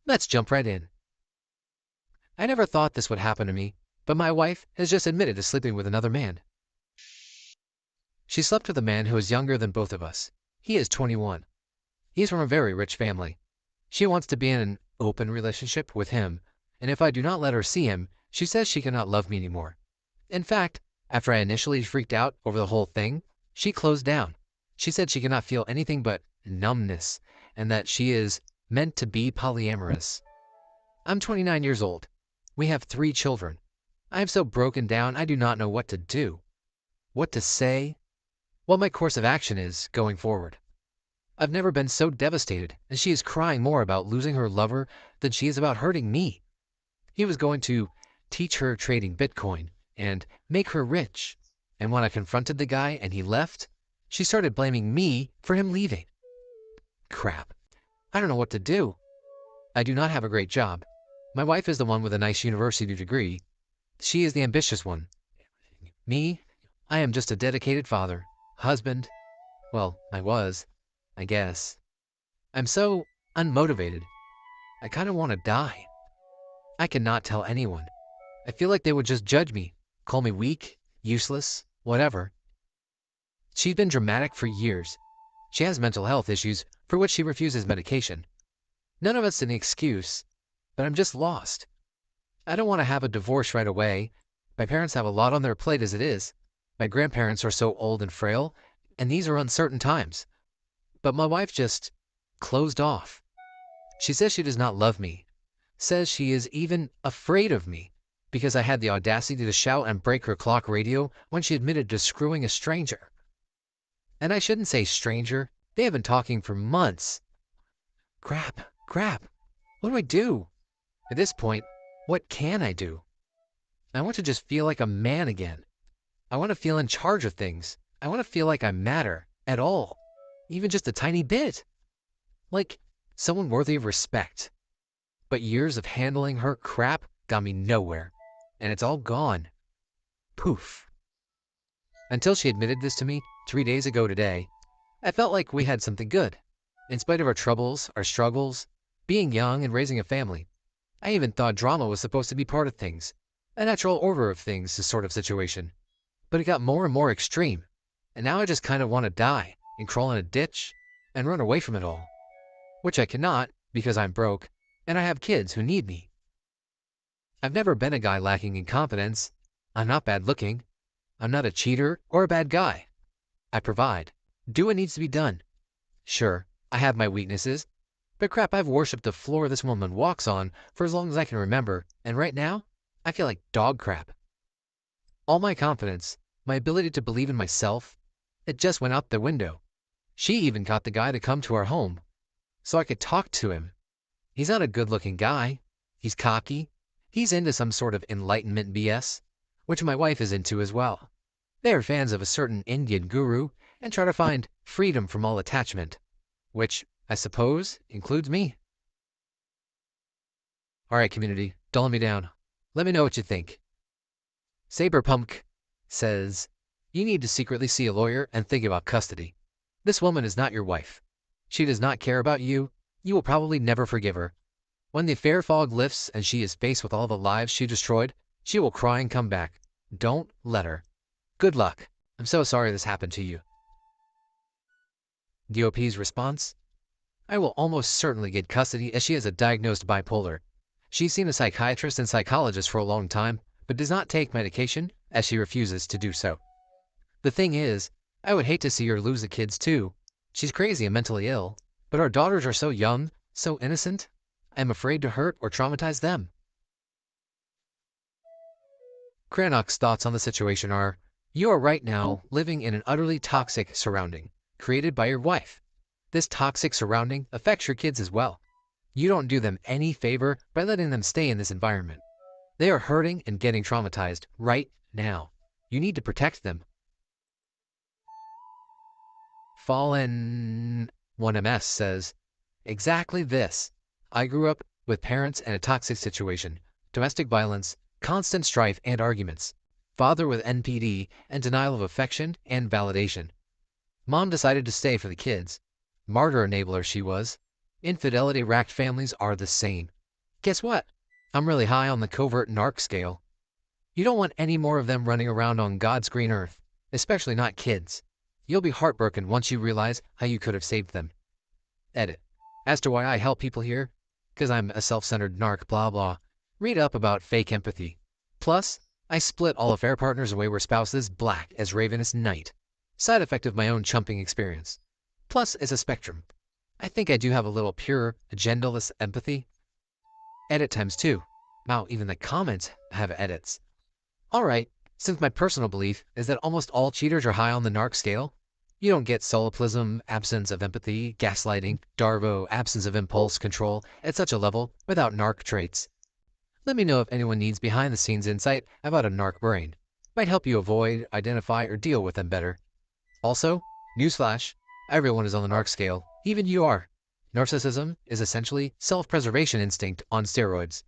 Let's jump right in. I never thought this would happen to me, but my wife has just admitted to sleeping with another man. She slept with a man who is younger than both of us. He is 21. He's from a very rich family. She wants to be in an open relationship with him, and if I do not let her see him, she says she cannot love me anymore. In fact, after I initially freaked out over the whole thing, she closed down. She said she cannot feel anything but numbness, and that she is meant to be polyamorous. I'm 29 years old. We have 3 children. I am so broken down I do not know what to do, what to say, what my course of action is going forward. I've never been so devastated, and she is crying more about losing her lover than she is about hurting me. He was going to teach her trading Bitcoin and make her rich, and when I confronted the guy and he left, she started blaming me for him leaving. Crap. I don't know what to do. I do not have a great job. My wife is the one with a nice university degree. She is the ambitious one. Me, I am just a dedicated father, husband. Well, I was, I guess. I'm so unmotivated. I kind of want to die. I cannot tell anyone. I feel like they would just judge me, call me weak, useless, whatever. She's been dramatic for years. She has mental health issues for which she refuses medication. None of it's an excuse, but I'm just lost. I don't want to have a divorce right away. My parents have a lot on their plate as it is. My grandparents are so old and frail, and these are uncertain times. But my wife just closed off. She says she does not love me, says she is even afraid of me because I had the audacity to shout and break her clock radio when she admitted to screwing a stranger. And I shouldn't say stranger. They have been talking for months. Crap. What do I do? At this point, what can I do? I want to just feel like a man again. I want to feel in charge of things. I want to feel like I matter at all, even just a tiny bit. Like someone worthy of respect. But years of handling her crap got me nowhere, and it's all gone. Poof. Until she admitted this to me 3 days ago today, I felt like we had something good. In spite of our troubles, our struggles, being young and raising a family, I even thought drama was supposed to be part of things, a natural order of things, this sort of situation. But it got more and more extreme, and now I just kind of want to die and crawl in a ditch and run away from it all. Which I cannot because I'm broke and I have kids who need me. I've never been a guy lacking in confidence. I'm not bad looking. I'm not a cheater or a bad guy. I provide, do what needs to be done. Sure, I have my weaknesses, but crap, I've worshipped the floor this woman walks on for as long as I can remember, and right now, I feel like dog crap. All my confidence, my ability to believe in myself, it just went out the window. She even got the guy to come to our home, so I could talk to him. He's not a good-looking guy. He's cocky. He's into some sort of enlightenment BS, which my wife is into as well. They are fans of a certain Indian guru and try to find freedom from all attachment, which, I suppose, includes me. Alright, community, don't let me down. Let me know what you think. Saberpunk says, you need to secretly see a lawyer and think about custody. This woman is not your wife. She does not care about you. You will probably never forgive her. When the affair fog lifts and she is faced with all the lives she destroyed, she will cry and come back. Don't let her. Good luck. I'm so sorry this happened to you. DOP's response? I will almost certainly get custody as she is a diagnosed bipolar. She's seen a psychiatrist and psychologist for a long time, but does not take medication as she refuses to do so. The thing is, I would hate to see her lose the kids too. She's crazy and mentally ill, but our daughters are so young, so innocent. I'm afraid to hurt or traumatize them. Cranach's thoughts on the situation are, you are right now living in an utterly toxic surrounding, created by your wife. This toxic surrounding affects your kids as well. You don't do them any favor by letting them stay in this environment. They are hurting and getting traumatized right now. You need to protect them. Fallen 1MS says, exactly this. I grew up with parents in a toxic situation, domestic violence, constant strife and arguments, father with NPD and denial of affection and validation. Mom decided to stay for the kids. Martyr enabler she was. Infidelity racked families are the same. Guess what? I'm really high on the covert narc scale. You don't want any more of them running around on God's green earth, especially not kids. You'll be heartbroken once you realize how you could have saved them. Edit. As to why I help people here, because I'm a self-centered narc, blah blah. Read up about fake empathy. Plus, I split all affair partners away where spouses black as ravenous night. Side effect of my own chumping experience. Plus, it's a spectrum. I think I do have a little pure, agendaless empathy. Edit times 2. Wow, even the comments have edits. Alright, since my personal belief is that almost all cheaters are high on the narc scale, you don't get solipsism, absence of empathy, gaslighting, darvo, absence of impulse control at such a level without narc traits. Let me know if anyone needs behind-the-scenes insight about a narc brain. Might help you avoid, identify, or deal with them better. Also, newsflash, everyone is on the narc scale, even you are. Narcissism is essentially self-preservation instinct on steroids.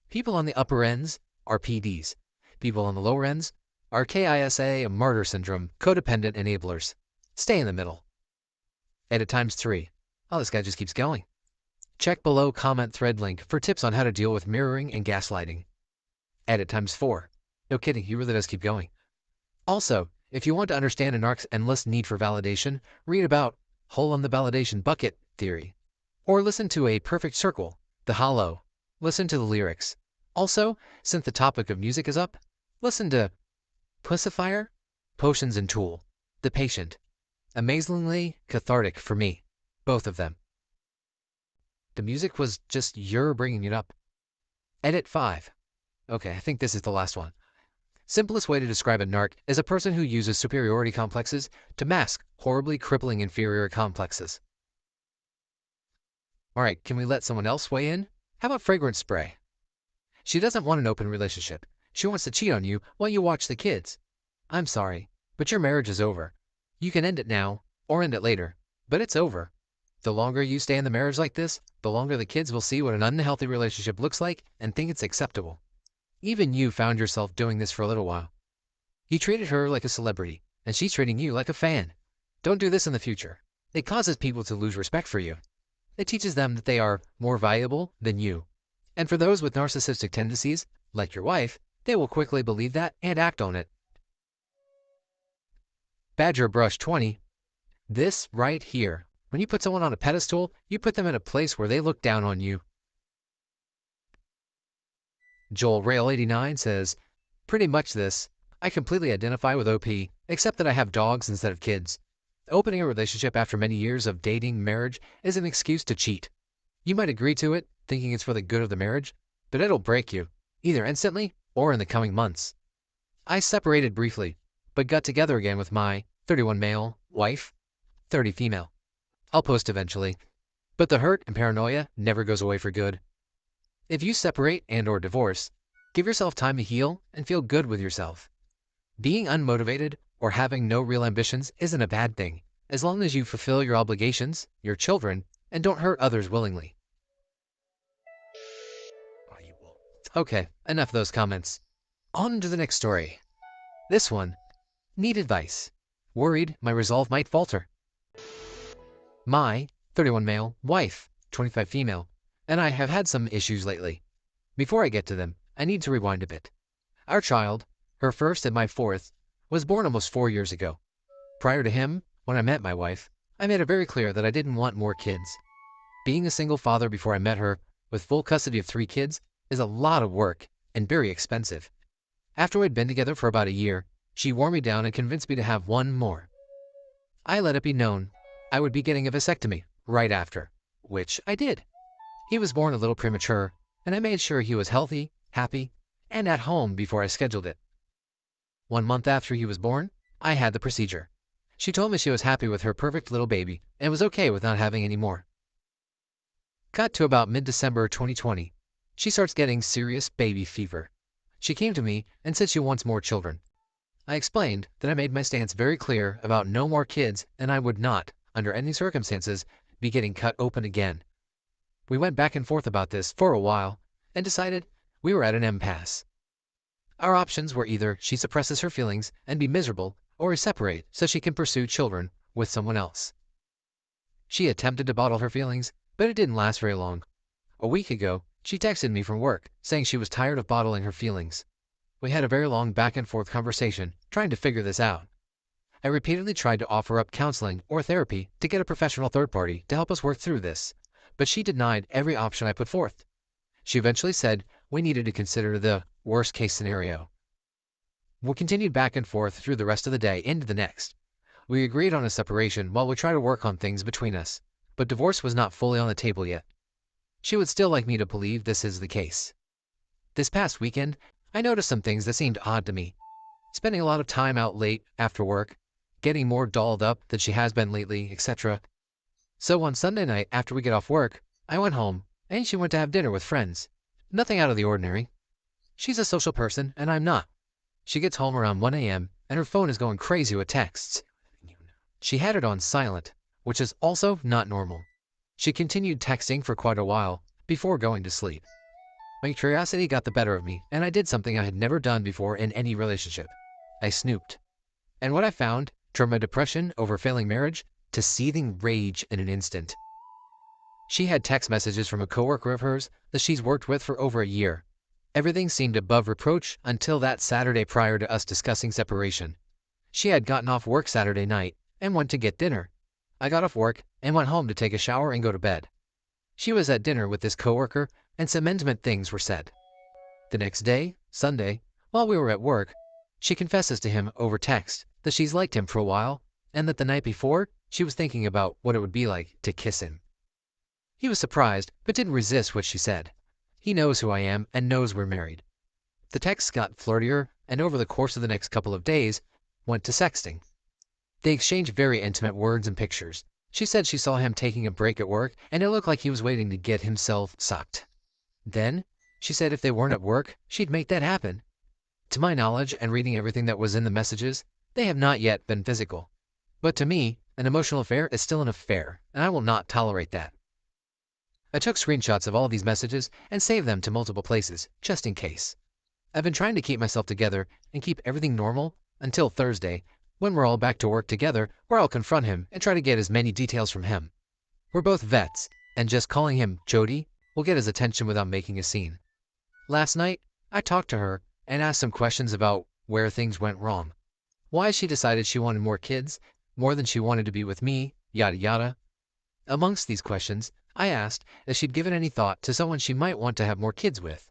People on the upper ends are PDs. People on the lower ends are KISA, martyr syndrome, codependent enablers. Stay in the middle. Edit times 3. Oh, this guy just keeps going. Check below comment thread link for tips on how to deal with mirroring and gaslighting. Edit times 4. No kidding, he really does keep going. Also, if you want to understand a narc's endless need for validation, read about hole in the validation bucket theory. Or listen to A Perfect Circle, The Hollow. Listen to the lyrics. Also, since the topic of music is up, listen to Pussifier, Potions and Tool, The Patient. Amazingly cathartic for me, both of them. The music was just you're bringing it up. Edit 5. Okay, I think this is the last one. Simplest way to describe a narc is a person who uses superiority complexes to mask horribly crippling inferior complexes. Alright, can we let someone else weigh in? How about fragrance spray? She doesn't want an open relationship. She wants to cheat on you while you watch the kids. I'm sorry, but your marriage is over. You can end it now, or end it later, but it's over. The longer you stay in the marriage like this, the longer the kids will see what an unhealthy relationship looks like and think it's acceptable. Even you found yourself doing this for a little while. You treated her like a celebrity, and she's treating you like a fan. Don't do this in the future. It causes people to lose respect for you. It teaches them that they are more valuable than you. And for those with narcissistic tendencies, like your wife, they will quickly believe that and act on it. Badger Brush 20. This right here. When you put someone on a pedestal, you put them in a place where they look down on you. Joel Rail 89 says, pretty much this. I completely identify with OP, except that I have dogs instead of kids. Opening a relationship after many years of dating marriage is an excuse to cheat. You might agree to it, thinking it's for the good of the marriage, but it'll break you, either instantly or in the coming months. I separated briefly, but got together again with my 31 male wife, 30 female. I'll post eventually, but the hurt and paranoia never goes away for good. If you separate and or divorce, give yourself time to heal and feel good with yourself. Being unmotivated or having no real ambitions isn't a bad thing, as long as you fulfill your obligations, your children, and don't hurt others willingly. Okay, enough of those comments. On to the next story. This one, need advice. Worried my resolve might falter. My 31 male wife, 25 female, and I have had some issues lately. Before I get to them, I need to rewind a bit. Our child, her first and my fourth, was born almost 4 years ago. Prior to him, when I met my wife, I made it very clear that I didn't want more kids. Being a single father before I met her, with full custody of 3 kids, is a lot of work and very expensive. After we'd been together for about a year, she wore me down and convinced me to have one more. I let it be known I would be getting a vasectomy right after, which I did. He was born a little premature, and I made sure he was healthy, happy, and at home before I scheduled it. 1 month after he was born, I had the procedure. She told me she was happy with her perfect little baby and was okay with not having any more. Cut to about mid-December 2020. She starts getting serious baby fever. She came to me and said she wants more children. I explained that I made my stance very clear about no more kids and I would not, under any circumstances, be getting cut open again. We went back and forth about this for a while and decided we were at an impasse. Our options were either she suppresses her feelings and be miserable or we separate so she can pursue children with someone else. She attempted to bottle her feelings, but it didn't last very long. A week ago, she texted me from work, saying she was tired of bottling her feelings. We had a very long back and forth conversation, trying to figure this out. I repeatedly tried to offer up counseling or therapy to get a professional third party to help us work through this, but she denied every option I put forth. She eventually said we needed to consider the worst case scenario. We continued back and forth through the rest of the day into the next. We agreed on a separation while we try to work on things between us, but divorce was not fully on the table yet. She would still like me to believe this is the case. This past weekend, I noticed some things that seemed odd to me. Spending a lot of time out late after work, getting more dolled up than she has been lately, etc. So on Sunday night after we get off work, I went home, and she went to have dinner with friends. Nothing out of the ordinary. She's a social person, and I'm not. She gets home around 1 a.m., and her phone is going crazy with texts. She had it on silent, which is also not normal. She continued texting for quite a while before going to sleep. My curiosity got the better of me, and I did something I had never done before in any relationship. I snooped. And what I found turned my depression over failing marriage to seething rage in an instant. She had text messages from a coworker of hers that she's worked with for over a year. Everything seemed above reproach until that Saturday prior to us discussing separation. She had gotten off work Saturday night and went to get dinner. I got off work and went home to take a shower and go to bed. She was at dinner with this coworker, and some intimate things were said. The next day, Sunday, while we were at work, she confesses to him over text that she's liked him for a while, and that the night before, she was thinking about what it would be like to kiss him. He was surprised, but didn't resist what she said. He knows who I am and knows we're married. The texts got flirtier, and over the course of the next couple of days, went to sexting. They exchanged very intimate words and pictures. She said she saw him taking a break at work, and it looked like he was waiting to get himself sucked. Then, she said if they weren't at work, she'd make that happen. To my knowledge and reading everything that was in the messages, they have not yet been physical. But to me, an emotional affair is still an affair, and I will not tolerate that. I took screenshots of all these messages and saved them to multiple places, just in case. I've been trying to keep myself together and keep everything normal until Thursday, when we're all back to work together, where I'll confront him and try to get as many details from him. We're both vets, and just calling him Jody will get his attention without making a scene. Last night, I talked to her and asked some questions about where things went wrong. Why she decided she wanted more kids, more than she wanted to be with me, yada yada. Amongst these questions, I asked if she'd given any thought to someone she might want to have more kids with.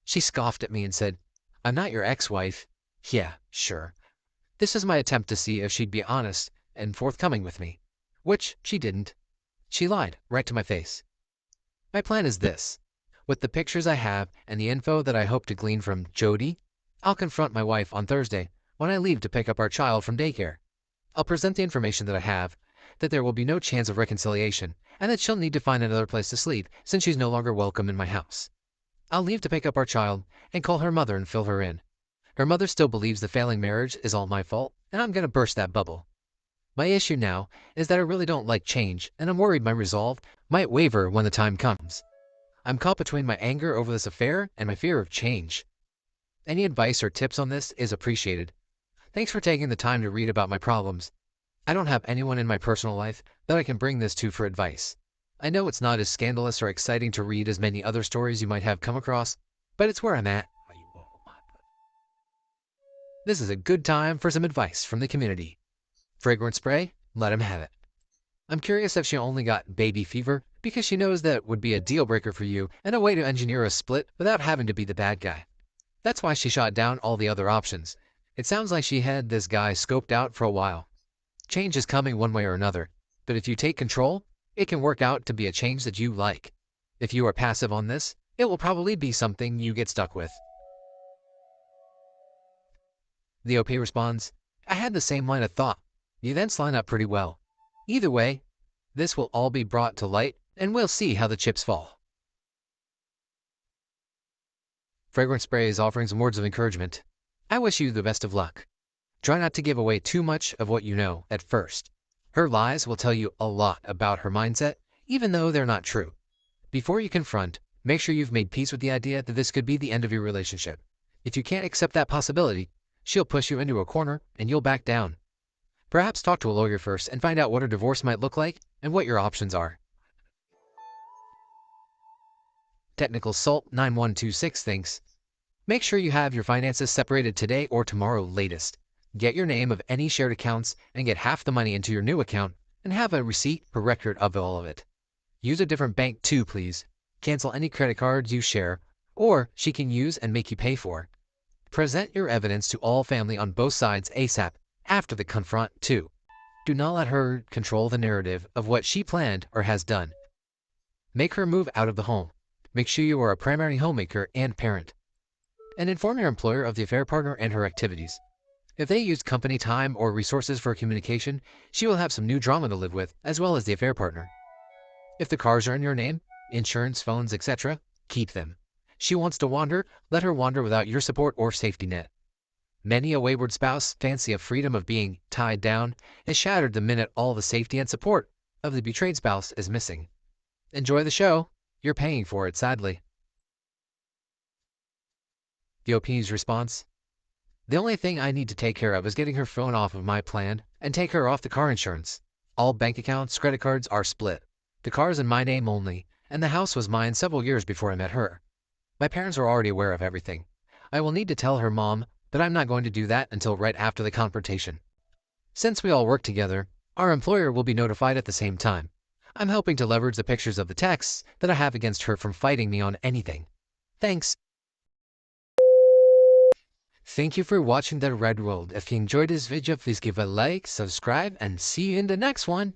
She scoffed at me and said, "I'm not your ex-wife." Yeah, sure. This was my attempt to see if she'd be honest and forthcoming with me, which she didn't. She lied right to my face. My plan is this. With the pictures I have and the info that I hope to glean from Jody, I'll confront my wife on Thursday when I leave to pick up our child from daycare. I'll present the information that I have, that there will be no chance of reconciliation, and that she'll need to find another place to sleep since she's no longer welcome in my house. I'll leave to pick up our child and call her mother and fill her in. Her mother still believes the failing marriage is all my fault, and I'm going to burst that bubble. My issue now is that I really don't like change, and I'm worried my resolve might waver when the time comes. I'm caught between my anger over this affair and my fear of change. Any advice or tips on this is appreciated. Thanks for taking the time to read about my problems. I don't have anyone in my personal life that I can bring this to for advice. I know it's not as scandalous or exciting to read as many other stories you might have come across, but it's where I'm at. This is a good time for some advice from the community. Fragrance spray, let him have it. I'm curious if she only got baby fever because she knows that would be a deal breaker for you and a way to engineer a split without having to be the bad guy. That's why she shot down all the other options. It sounds like she had this guy scoped out for a while. Change is coming one way or another, but if you take control, it can work out to be a change that you like. If you are passive on this, it will probably be something you get stuck with. The OP responds, I had the same line of thought. The events line up pretty well. Either way, this will all be brought to light, and we'll see how the chips fall. Fragrance Spray is offering some words of encouragement. I wish you the best of luck. Try not to give away too much of what you know at first. Her lies will tell you a lot about her mindset, even though they're not true. Before you confront, make sure you've made peace with the idea that this could be the end of your relationship. If you can't accept that possibility, she'll push you into a corner and you'll back down. Perhaps talk to a lawyer first and find out what a divorce might look like and what your options are. Technical Salt 9126 thinks, make sure you have your finances separated today or tomorrow latest. Get your name of any shared accounts and get half the money into your new account and have a receipt for record of all of it. Use a different bank too, please. Cancel any credit cards you share or she can use and make you pay for. Present your evidence to all family on both sides ASAP after the confront too. Do not let her control the narrative of what she planned or has done. Make her move out of the home. Make sure you are a primary homemaker and parent. And inform your employer of the affair partner and her activities. If they used company time or resources for communication, she will have some new drama to live with, as well as the affair partner. If the cars are in your name, insurance, phones, etc., keep them. She wants to wander, let her wander without your support or safety net. Many a wayward spouse fancy of freedom of being tied down is shattered the minute all the safety and support of the betrayed spouse is missing. Enjoy the show. You're paying for it, sadly. The OP's response: the only thing I need to take care of is getting her phone off of my plan and take her off the car insurance. All bank accounts, credit cards are split. The car's in my name only, and the house was mine several years before I met her. My parents are already aware of everything. I will need to tell her mom, but I'm not going to do that until right after the confrontation. Since we all work together, our employer will be notified at the same time. I'm hoping to leverage the pictures of the texts that I have against her from fighting me on anything. Thanks. Thank you for watching the Red World. If you enjoyed this video, please give a like, subscribe, and see you in the next one.